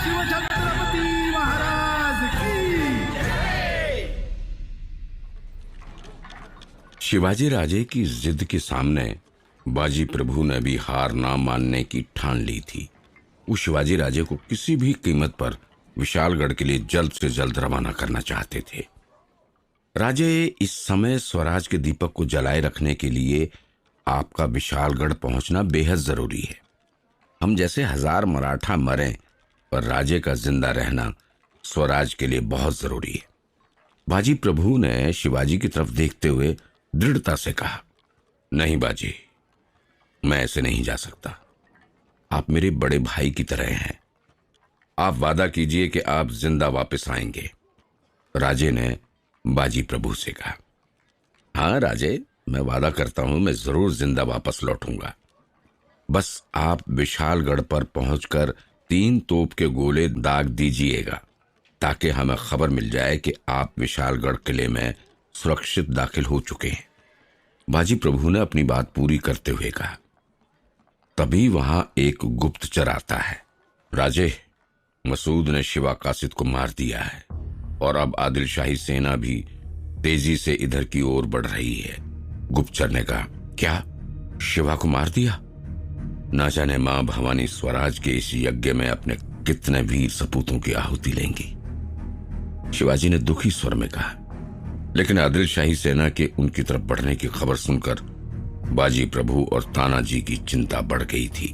शिव छत्रपति महाराज की। शिवाजी राजे की जिद के सामने बाजी प्रभु ने भी हार ना मानने की ठान ली थी। वो शिवाजी राजे को किसी भी कीमत पर विशालगढ़ के लिए जल्द से जल्द रवाना करना चाहते थे। राजे, इस समय स्वराज के दीपक को जलाए रखने के लिए आपका विशालगढ़ पहुंचना बेहद जरूरी है। हम जैसे 1000 मराठा मरें, पर राजे का जिंदा रहना स्वराज के लिए बहुत जरूरी है। बाजी प्रभु ने शिवाजी की तरफ देखते हुए दृढ़ता से कहा, नहीं बाजी, मैं ऐसे नहीं जा सकता। आप मेरे बड़े भाई की तरह हैं। आप वादा कीजिए कि आप जिंदा वापस आएंगे। राजे ने बाजी प्रभु से कहा, हाँ राजे, मैं वादा करता हूं, मैं जरूर जिंदा वापस लौटूंगा। बस आप विशालगढ़ पर पहुंचकर 3 तोप के गोले दाग दीजिएगा, ताकि हमें खबर मिल जाए कि आप विशालगढ़ किले में सुरक्षित दाखिल हो चुके हैं। बाजी प्रभु ने अपनी बात पूरी करते हुए कहा। तभी वहां एक गुप्तचर आता है। राजे, मसूद ने शिवा कासिद को मार दिया है और अब आदिल शाही सेना भी तेजी से इधर की ओर बढ़ रही है। गुप्तचर ने कहा, क्या शिवा को मार दिया? ना जाने मां भवानी स्वराज के इस यज्ञ में अपने कितने वीर सपूतों की आहुति लेंगी। शिवाजी ने दुखी स्वर में कहा। लेकिन आदिल शाही सेना के उनकी तरफ बढ़ने की खबर सुनकर बाजी प्रभु और तानाजी की चिंता बढ़ गई थी।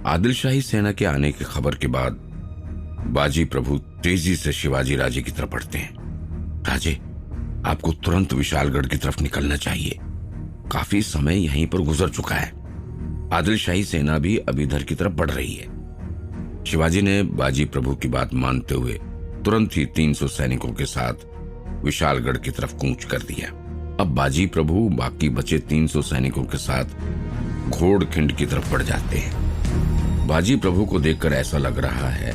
आदिल शाही सेना के आने की खबर के बाद बाजी प्रभु तेजी से शिवाजी राजे की तरफ बढ़ते हैं। राजे, आपको तुरंत विशालगढ़ की तरफ निकलना चाहिए। काफी समय यहीं पर गुजर चुका है। आदिल शाही सेना भी अब इधर की तरफ बढ़ रही है। शिवाजी ने बाजी प्रभु की बात मानते हुए तुरंत ही 300 सैनिकों के साथ विशालगढ़ की तरफ कूच कर दिया। अब बाजी प्रभु बाकी बचे 300 सैनिकों के साथ घोड़खिंड की तरफ बढ़ जाते हैं। बाजी प्रभु को देखकर ऐसा लग रहा है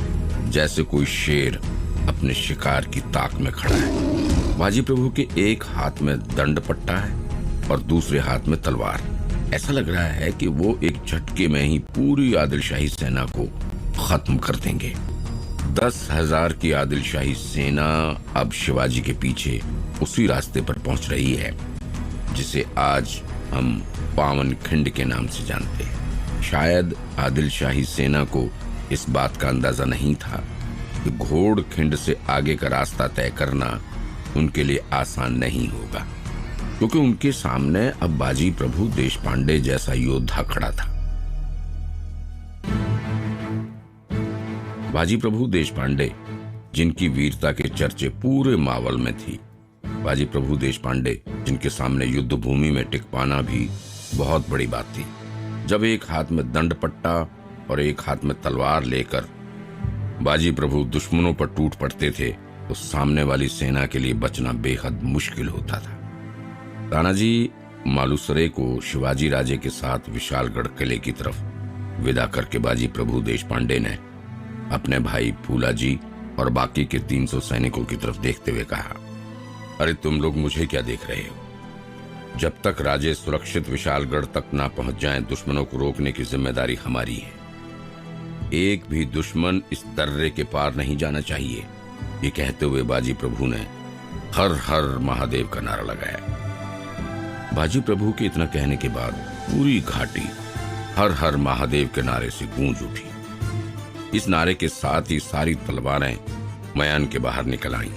जैसे कोई शेर अपने शिकार की ताक में खड़ा है। बाजी प्रभु के एक हाथ में दंड पट्टा है और दूसरे हाथ में तलवार। ऐसा लग रहा है कि वो एक झटके में ही पूरी आदिल शाही सेना को खत्म कर देंगे। 10,000 की आदिल शाही सेना अब शिवाजी के पीछे उसी रास्ते पर पहुंच रही है जिसे आज हम पावन खिंड के नाम से जानते हैं। शायद आदिल शाही सेना को इस बात का अंदाजा नहीं था कि घोड़ खिंड से आगे का रास्ता तय करना उनके लिए आसान नहीं होगा, क्योंकि उनके सामने अब बाजी प्रभु देशपांडे जैसा योद्धा खड़ा था। बाजी प्रभु देशपांडे, जिनकी वीरता के चर्चे पूरे मावल में थी। बाजी प्रभु देशपांडे, जिनके सामने युद्ध भूमि में टिक पाना भी बहुत बड़ी बात थी। जब एक हाथ में दंड पट्टा और एक हाथ में तलवार लेकर बाजी प्रभु दुश्मनों पर टूट पड़ते थे, तो सामने वाली सेना के लिए बचना बेहद मुश्किल होता था। तानाजी मालूसरे को शिवाजी राजे के साथ विशालगढ़ किले की तरफ विदा करके बाजी प्रभु देशपांडे ने अपने भाई फूलाजी और बाकी के 300 सैनिकों की तरफ देखते हुए कहा, अरे तुम लोग मुझे क्या देख रहे हो? जब तक राजे सुरक्षित विशालगढ़ तक ना पहुंच जाएं, दुश्मनों को रोकने की जिम्मेदारी हमारी है। एक भी दुश्मन इस दर्रे के पार नहीं जाना चाहिए। ये कहते हुए बाजी प्रभु ने हर हर महादेव का नारा लगाया। बाजी प्रभु के इतना कहने के बाद पूरी घाटी हर हर महादेव के नारे से गूंज उठी। इस नारे के साथ ही सारी तलवारें मैदान के बाहर निकल आईं।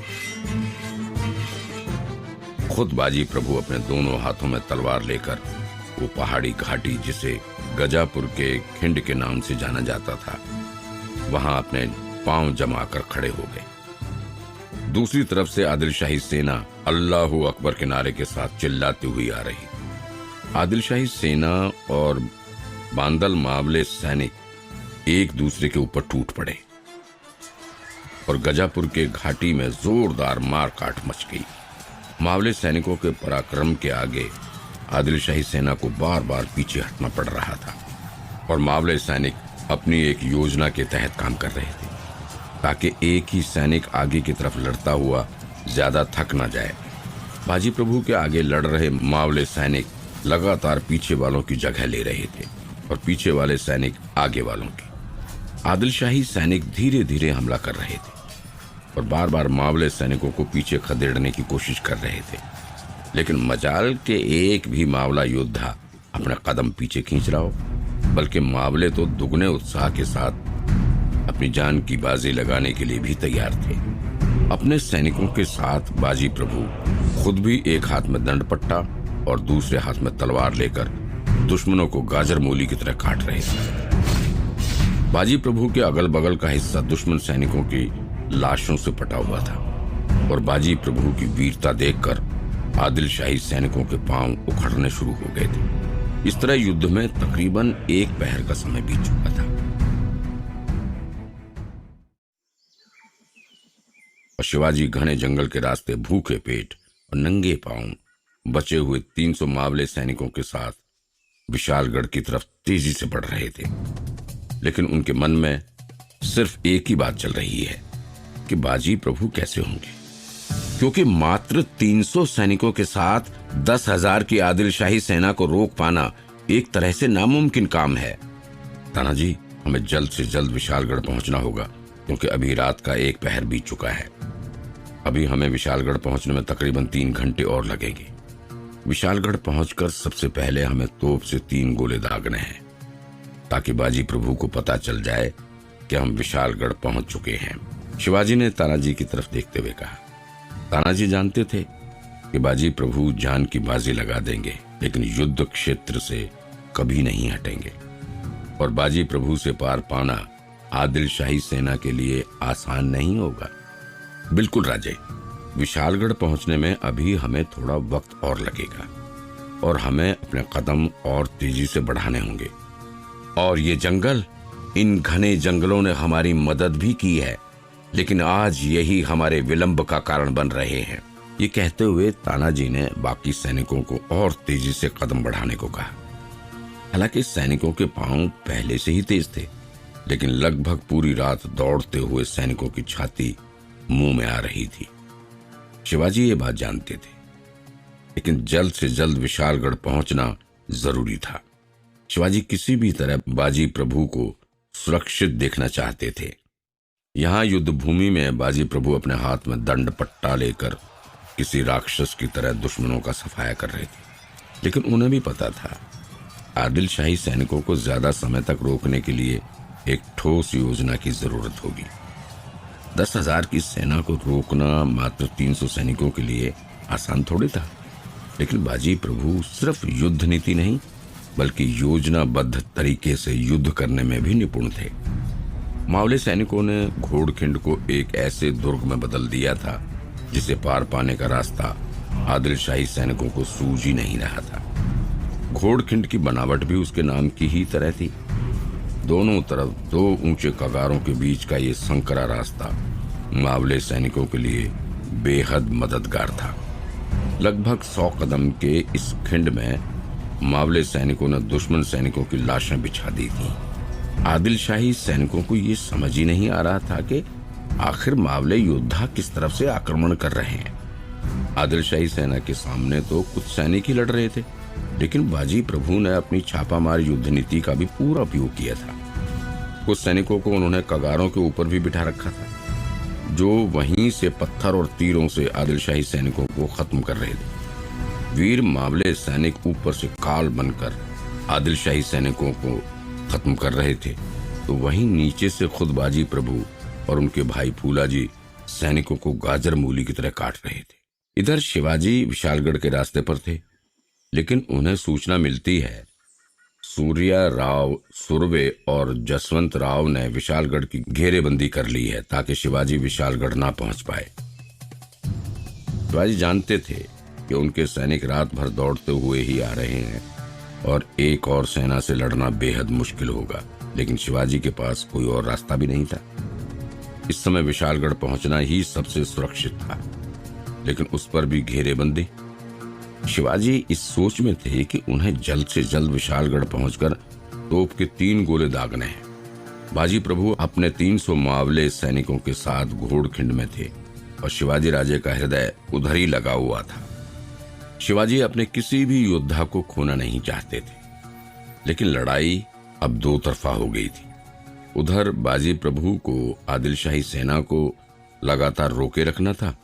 खुद बाजी प्रभु अपने दोनों हाथों में तलवार लेकर वो पहाड़ी घाटी, जिसे गजापुर के खिंड के नाम से जाना जाता था, वहां अपने पांव जमाकर खड़े हो गए। दूसरी तरफ से आदिल शाही सेना अल्लाहू अकबर के नारे के साथ चिल्लाती हुई आ रही। आदिल शाही सेना और बांदल मावले सैनिक एक दूसरे के ऊपर टूट पड़े और गजापुर के घाटी में जोरदार मार काट मच गई। मावले सैनिकों के पराक्रम के आगे आदिल शाही सेना को बार बार पीछे हटना पड़ रहा था और मावले सैनिक अपनी एक योजना के तहत काम कर रहे थे, ताकि एक ही सैनिक आगे की तरफ लड़ता हुआ ज्यादा थक न जाए। बाजी प्रभु के आगे लड़ रहे मावले सैनिक लगातार पीछे वालों की जगह ले रहे थे और पीछे वाले सैनिक आगे वालों की। आदिल शाही सैनिक धीरे धीरे हमला कर रहे थे और बार बार मावले सैनिकों को पीछे खदेड़ने की कोशिश कर रहे थे, लेकिन मजाल के एक भी मावला योद्धा अपना कदम पीछे खींच रहा हो, बल्कि मावले तो दुगने उत्साह के साथ अपनी जान की बाजी लगाने के लिए भी तैयार थे। अपने सैनिकों के साथ बाजी प्रभु खुद भी एक हाथ में दंड पट्टा और दूसरे हाथ में तलवार लेकर दुश्मनों को गाजर मूली की तरह काट रहे थे। बाजी प्रभु के अगल बगल का हिस्सा दुश्मन सैनिकों की लाशों से पटा हुआ था और बाजी प्रभु की वीरता देखकर आदिल शाही सैनिकों के पांव उखड़ने शुरू हो गए थे। इस तरह युद्ध में तकरीबन एक पहर का समय बीत चुका था और शिवाजी घने जंगल के रास्ते भूखे पेट और नंगे पांव बचे हुए 300 मावले सैनिकों के साथ विशालगढ़ की तरफ तेजी से बढ़ रहे थे। लेकिन उनके मन में सिर्फ एक ही बात चल रही है कि बाजी प्रभु कैसे होंगे, क्योंकि मात्र 300 सैनिकों के साथ 10,000 की आदिल शाही सेना को रोक पाना एक तरह से नामुमकिन काम है। तानाजी, हमें जल्द से जल्द विशालगढ़ पहुंचना होगा, क्योंकि अभी रात का एक पहर बीत चुका है। अभी हमें विशालगढ़ पहुंचने में तकरीबन 3 घंटे और लगेंगे। विशालगढ़ पहुंचकर सबसे पहले हमें तोप से 3 गोले दागने हैं, ताकि बाजी प्रभु को पता चल जाए कि हम विशालगढ़ पहुंच चुके हैं। शिवाजी ने तानाजी की तरफ देखते हुए कहा। तानाजी जानते थे कि बाजी प्रभु जान की बाजी लगा देंगे, लेकिन युद्ध क्षेत्र से कभी नहीं हटेंगे और बाजी प्रभु से पार पाना आदिल शाही सेना के लिए आसान नहीं होगा। बिल्कुल राजे, विशालगढ़ पहुंचने में अभी हमें थोड़ा वक्त और लगेगा और हमें अपने कदम और तेजी से बढ़ाने होंगे। और ये जंगल, इन घने जंगलों ने हमारी मदद भी की है, लेकिन आज यही हमारे विलंब का कारण बन रहे हैं। ये कहते हुए तानाजी ने बाकी सैनिकों को और तेजी से कदम बढ़ाने को कहा। हालांकि सैनिकों के पांव पहले से ही तेज थे, लेकिन लगभग पूरी रात दौड़ते हुए सैनिकों की छाती मुंह में आ रही थी। शिवाजी ये बात जानते थे, लेकिन जल्द से जल्द विशालगढ़ पहुंचना जरूरी था। शिवाजी किसी भी तरह बाजी प्रभु को सुरक्षित देखना चाहते थे। यहाँ युद्ध भूमि में बाजी प्रभु अपने हाथ में दंड पट्टा लेकर किसी राक्षस की तरह दुश्मनों का सफाया कर रहे थे, लेकिन उन्हें भी पता था आदिल शाही सैनिकों को ज्यादा समय तक रोकने के लिए एक ठोस योजना की जरूरत होगी। 10,000 की सेना को रोकना मात्र 300 सैनिकों के लिए आसान थोड़ी था, लेकिन बाजी प्रभु सिर्फ युद्ध नीति नहीं बल्कि योजनाबद्ध तरीके से युद्ध करने में भी निपुण थे। मावले सैनिकों ने घोड़खिंड को एक ऐसे दुर्ग में बदल दिया था जिसे पार पाने का रास्ता आदिल शाही सैनिकों को सूझ ही नहीं रहा था। घोड़खिंड की बनावट भी उसके नाम की ही तरह थी। दोनों तरफ 2 ऊंचे कगारों के बीच का ये संकरा रास्ता मावले सैनिकों के लिए बेहद मददगार था। लगभग 100 कदम के इस खिंड में मावले सैनिकों ने दुश्मन सैनिकों की लाशें बिछा दी थी। आदिल शाही सैनिकों को ये समझ ही नहीं आ रहा था कि आखिर मावले योद्धा किस तरफ से आक्रमण कर रहे हैं। आदिल शाही सेना के सामने तो कुछ सैनिक ही लड़ रहे थे, लेकिन बाजी प्रभु ने अपनी छापामार युद्ध नीति का भी पूरा उपयोग किया था। कुछ सैनिकों को उन्होंने कगारों के ऊपर भी बिठा रखा था, जो वहीं से पत्थर और तीरों से आदिल शाही सैनिकों को खत्म कर रहे थे। वीर मावले सैनिक ऊपर से काल बनकर आदिल शाही सैनिकों को खत्म कर रहे थे, तो वहीं नीचे से खुद बाजी प्रभु और उनके भाई फूलाजी सैनिकों को गाजर मूली की तरह काट रहे थे। इधर शिवाजी विशालगढ़ के रास्ते पर थे, लेकिन उन्हें सूचना मिलती है सूर्या राव सुरवे और जसवंत राव ने विशालगढ़ की घेरेबंदी कर ली है ताकि शिवाजी विशालगढ़ ना पहुंच पाए। शिवाजी जानते थे कि उनके सैनिक रात भर दौड़ते हुए ही आ रहे हैं और एक और सेना से लड़ना बेहद मुश्किल होगा, लेकिन शिवाजी के पास कोई और रास्ता भी नहीं था। इस समय विशालगढ़ पहुंचना ही सबसे सुरक्षित था, लेकिन उस पर भी घेरेबंदी। शिवाजी इस सोच में थे कि उन्हें जल्द से जल्द विशालगढ़ पहुंचकर तोप के 3 गोले दागने हैं। बाजी प्रभु अपने 300 मावले सैनिकों के साथ घोड़खिंड में थे और शिवाजी राजे का हृदय उधर ही लगा हुआ था। शिवाजी अपने किसी भी योद्धा को खोना नहीं चाहते थे, लेकिन लड़ाई अब 2 तरफा हो गई थी उधर बाजी प्रभु को आदिल शाही सेना को लगातार रोके रखना था।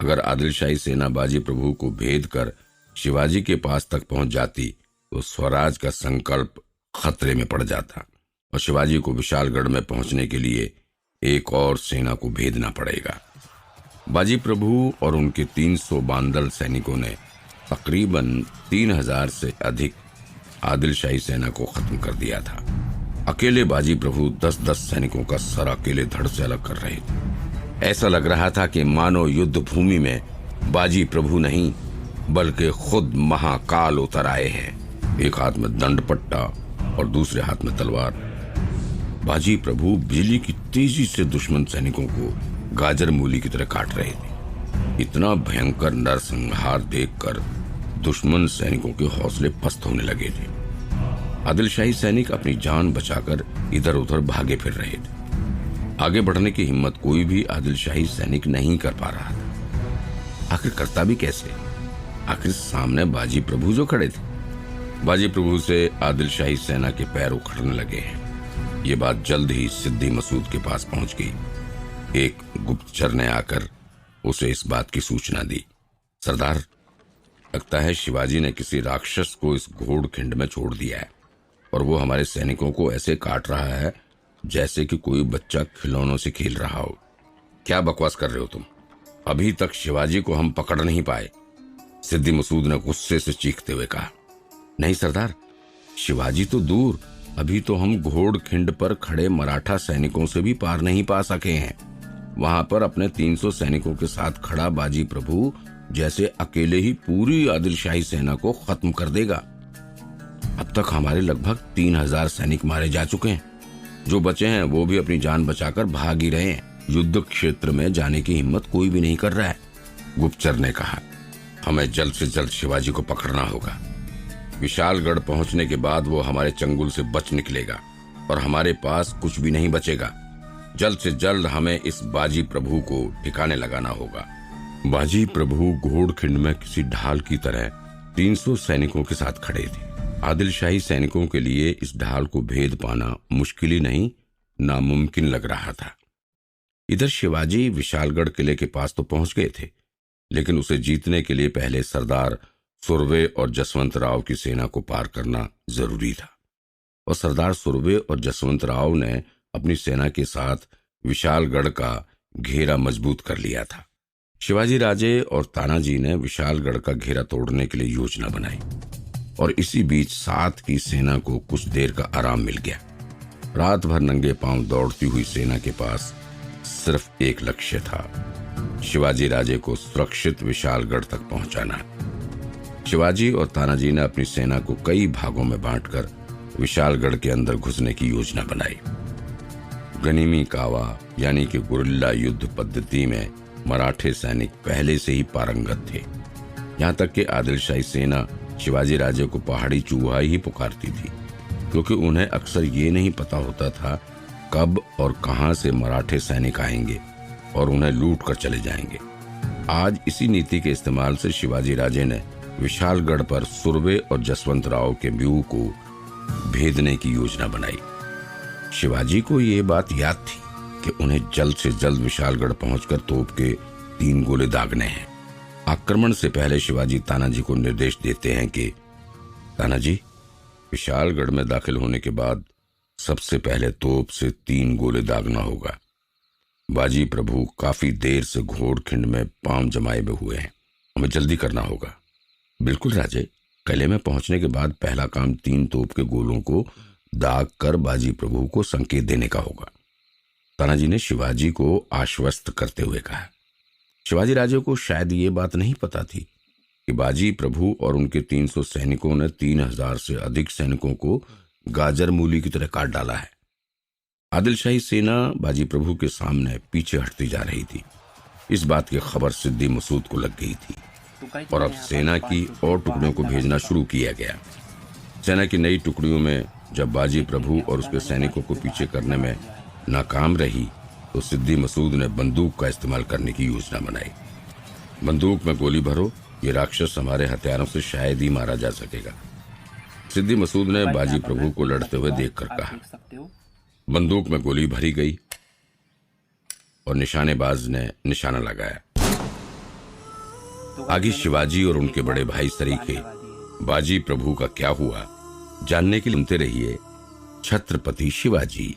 अगर आदिल शाही सेना बाजी प्रभु को भेद कर शिवाजी के पास तक पहुंच जाती तो स्वराज का संकल्प खतरे में पड़ जाता और शिवाजी को विशालगढ़ में पहुंचने के लिए एक और सेना को भेजना पड़ेगा। बाजी प्रभु और उनके 300 बांदल सैनिकों ने तकरीबन 3000 से अधिक आदिल शाही सेना को खत्म कर दिया था। अकेले बाजी प्रभु 10-10 सैनिकों का सर अकेले धड़ से अलग कर रहे थे। ऐसा लग रहा था कि मानो युद्ध भूमि में बाजी प्रभु नहीं बल्कि खुद महाकाल उतर आए हैं। एक हाथ में दंड पट्टा और दूसरे हाथ में तलवार। बाजी प्रभु बिजली की तेजी से दुश्मन सैनिकों को गाजर मूली की तरह काट रहे थे। इतना भयंकर नरसंहार देखकर दुश्मन सैनिकों के हौसले पस्त होने लगे थे। आदिल शाही सैनिक अपनी जान बचाकर इधर उधर भागे फिर रहे थे। आगे बढ़ने की हिम्मत कोई भी आदिल शाही सैनिक नहीं कर पा रहा था। आखिर करता भी कैसे? आखिर सामने बाजी प्रभु जो खड़े थे। बाजी प्रभु से आदिल शाही सेना के पैर उखड़ने लगे हैं। ये बात जल्द ही सिद्दी मसूद के पास पहुंच गई। एक गुप्तचर ने आकर उसे इस बात की सूचना दी। सरदार, लगता है शिवाजी ने किसी राक्षस को इस घोड़खिंड में छोड़ दिया है और वो हमारे सैनिकों को ऐसे काट रहा है जैसे कि कोई बच्चा खिलौनों से खेल रहा हो। क्या बकवास कर रहे हो तुम? अभी तक शिवाजी को हम पकड़ नहीं पाए। सिद्दी मसूद ने गुस्से से चीखते हुए कहा। नहीं सरदार, शिवाजी तो दूर, अभी तो हम घोड़खिंड पर खड़े मराठा सैनिकों से भी पार नहीं पा सके हैं। वहां पर अपने 300 सैनिकों के साथ खड़ा बाजी प्रभु जैसे अकेले ही पूरी आदिल शाही सेना को खत्म कर देगा। अब तक हमारे लगभग 3000 सैनिक मारे जा चुके हैं। जो बचे हैं वो भी अपनी जान बचाकर भाग ही रहे हैं। युद्ध क्षेत्र में जाने की हिम्मत कोई भी नहीं कर रहा है। गुप्तचर ने कहा, हमें जल्द से जल्द शिवाजी को पकड़ना होगा। विशालगढ़ पहुंचने के बाद वो हमारे चंगुल से बच निकलेगा और हमारे पास कुछ भी नहीं बचेगा। जल्द से जल्द हमें इस बाजी प्रभु को ठिकाने लगाना होगा। बाजी प्रभु घोड़खिंड में किसी ढाल की तरह 300 सैनिकों के साथ खड़े थे। आदिल शाही सैनिकों के लिए इस ढाल को भेद पाना मुश्किल ही नहीं नामुमकिन लग रहा था। इधर शिवाजी विशालगढ़ किले के पास तो पहुंच गए थे, लेकिन उसे जीतने के लिए पहले सरदार सुरवे और जसवंत राव की सेना को पार करना जरूरी था। और सरदार सुरवे और जसवंत राव ने अपनी सेना के साथ विशालगढ़ का घेरा मजबूत कर लिया था। शिवाजी राजे और तानाजी ने विशालगढ़ का घेरा तोड़ने के लिए योजना बनाई और इसी बीच साथ की सेना को कुछ देर का आराम मिल गया। रात भर नंगे पांव दौड़ती हुई सेना के पास सिर्फ एक लक्ष्य था, शिवाजी राजे को सुरक्षित विशालगढ़ तक पहुंचाना। शिवाजी और तानाजी ने अपनी सेना को कई भागों में बांटकर विशालगढ़ के अंदर घुसने की योजना बनाई। गनीमी कावा यानी कि गुरिल्ला युद्ध पद्धति में मराठे सैनिक पहले से ही पारंगत थे। यहाँ तक कि आदिल शाही सेना शिवाजी राजे को पहाड़ी चूहा ही पुकारती थी, क्योंकि उन्हें अक्सर ये नहीं पता होता था कब और कहां से मराठे सैनिक आएंगे और उन्हें लूट कर चले जाएंगे। आज इसी नीति के इस्तेमाल से शिवाजी राजे ने विशालगढ़ पर सुरवे और जसवंत राव के व्यूह को भेदने की योजना बनाई। शिवाजी को ये बात याद थी कि उन्हें जल्द से जल्द विशालगढ़ पहुंचकर तोप के 3 गोले दागने हैं। आक्रमण से पहले शिवाजी तानाजी को निर्देश देते हैं कि तानाजी, विशालगढ़ में दाखिल होने के बाद सबसे पहले तोप से 3 गोले दागना होगा। बाजी प्रभु काफी देर से घोड़खिंड में पांव जमाए हुए हैं, हमें जल्दी करना होगा। बिल्कुल राजे, किले में पहुंचने के बाद पहला काम 3 तोप के गोलों को दाग कर बाजी प्रभु को संकेत देने का होगा। तानाजी ने शिवाजी को आश्वस्त करते हुए कहा। शिवाजी राजे को शायद ये बात नहीं पता थी कि बाजी प्रभु और उनके 300 सैनिकों ने 3000 से अधिक सैनिकों को गाजर मूली की तरह काट डाला है। आदिल शाही सेना बाजी प्रभु के सामने पीछे हटती जा रही थी। इस बात की खबर सिद्दी मसूद को लग गई थी और अब सेना की और टुकड़ियों को भेजना शुरू किया गया। सेना की नई टुकड़ियों में जब बाजी प्रभु और उसके सैनिकों को पीछे करने में नाकाम रही तो सिद्दी मसूद ने बंदूक का इस्तेमाल करने की योजना बनाई। बंदूक में गोली भरो, ये राक्षस हमारे हथियारों से शायद ही मारा जा सकेगा। सिद्दी मसूद ने बाजी प्रभु को लड़ते हुए देखकर कहा। बंदूक में गोली भरी गई और निशानेबाज ने निशाना लगाया। आगे शिवाजी और उनके बड़े भाई सरीखे बाजी प्रभु का क्या हुआ जानने के लिए सुनते रहिए छत्रपति शिवाजी।